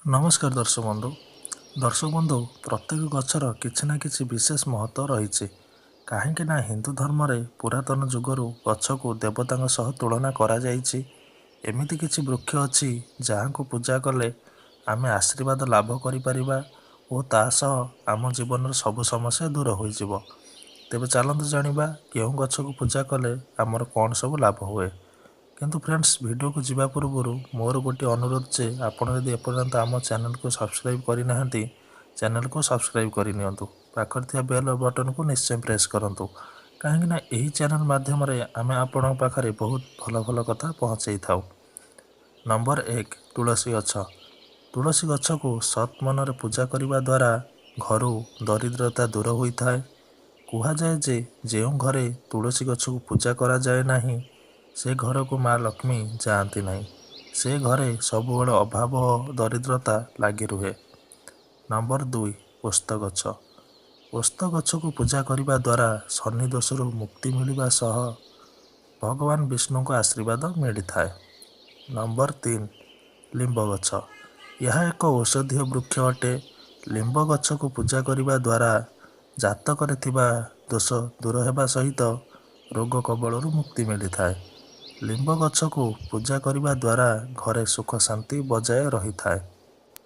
नमस्कार दर्शक बंधु प्रत्येक गचर किछि ना किछि विशेष महत्व रही कहीं हिंदू धर्म रे पुरातन जुगरु गछ को देवता सह तुलना करा जायछि। एमिति किछि वृक्ष अछि जहाँ को पूजा कले आमे आशीर्वाद लाभ करि परिबा ओ ता सह आम जीवन सब समस्या दूर हो जिवो। तेबे चलंतु जानिबा केउं गछ को पूजा कले आमर कौन सब लाभ हुए। किंतु फ्रेंड्स वीडियो को जीवा पूर्व मोर गोटे अनुरोध जे आपण यदि एपर्यंत आम चैनल को सब्सक्राइब करना चैनल को सब्सक्राइब करनी पाखर बेल बटन को निश्चय प्रेस करूँ कहीं यही चैनल माध्यम आम आपण पाखे बहुत भल भल कथा पहुँचे था। नंबर 1 तुलसी गछ। तुलसी गछ को सत मन पूजा करने द्वारा घर दरिद्रता दूर होता है। कहुए जे जो घरे तुलसी गछ को पूजा करा जाए नहीं से घर को माँ लक्ष्मी जाती नहीं, से घरे सबुबले अभाव दरिद्रता लगी रुहे। नंबर 2 ओस्त गछ। ओस्त गछ को पूजा करने द्वारा शनि दोषरु मुक्ति मिलवा सह भगवान विष्णु को आशीर्वाद मिलता है। नंबर 3 लिंब गछ। यह एक औषधीय वृक्ष अटे। लिंब गछ को पूजा करने द्वारा जातक दोष दूर होगा सहित रोग कबलरू मुक्ति मिलता है। लिंब गछ को पूजा करने द्वारा घरे सुख शांति बजाय रही था।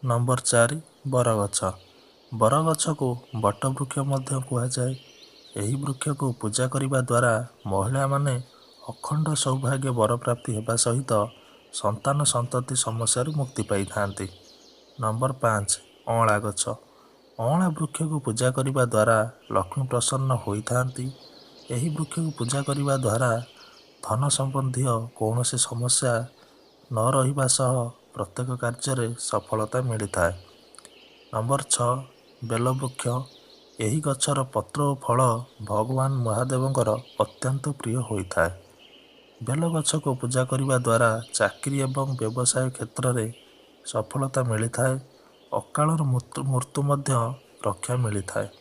नंबर 4 बरगछ। बरगछ को बट वृक्ष मध्य कहुए। यही वृक्ष को पूजा करने द्वारा महिला माने अखंड सौभाग्य वर प्राप्ति होगा सहित संतान संतति समस्या मुक्ति पाई थांती। नंबर 5 अँला गछ। अँला वृक्ष को पूजा करने द्वारा लक्ष्मी प्रसन्न होती। यही वृक्ष को पूजा करने द्वारा धन संबंधी कौन सी समस्या न रहिबा सह प्रत्येक कार्य सफलता मिलता है। नंबर 6 बेलवृक्ष। यही गछर पत्र और फल भगवान महादेवंकर अत्यंत प्रिय होता है। बेल गछ को पूजा करने द्वारा चाकरी एवं व्यवसाय क्षेत्र में सफलता मिलता है। अकाल मृत्यु मध्य रक्षा मिलता है।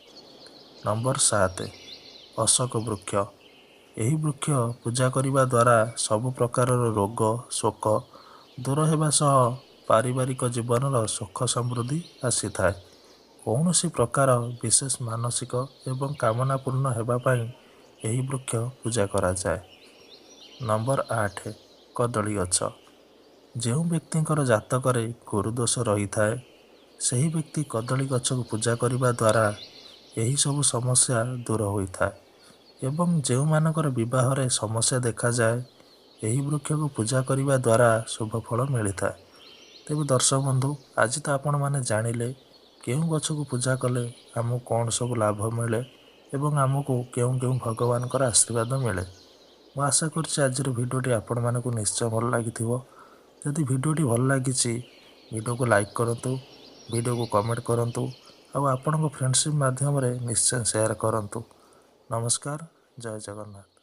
नंबर 7 अशोक वृक्ष। यही वृक्ष पूजा करने द्वारा सब प्रकार रोग शोक दूर होगा सह पारिवारिक जीवन सुख समृद्धि आसी था। कौन सी प्रकार विशेष मानसिक एवं कामना पूर्ण होगापाई यही वृक्ष पूजा करा जाए। नंबर 8 कदली गछ। जो व्यक्ति जातक गुरुदोष रही था सही व्यक्ति कदली गछ को पूजा करने द्वारा यही सब समस्या दूर होता है। एवं जो मानकर विवाह रे समस्या देखा जाए यही वृक्ष को पूजा करने द्वारा शुभ फल मिलता है। तेज दर्शक बंधु आज तो आपण मैंने जानिले केउं गछ को पूजा कले आमको कौन सब लाभ मिले एवं आमको केउं केउं भगवान का आशीर्वाद मिले। मैं आशा करुँच आज भिडियोटी आपण मानक निश्चय भल लगी। जदि भिडियोटी भल लगी वीडियो को लाइक करूँ, वीडियो को कमेंट करूँ और आपण फ्रेंडशिप माध्यम निश्चय शेयर करूँ। नमस्कार, जय जगन्नाथ।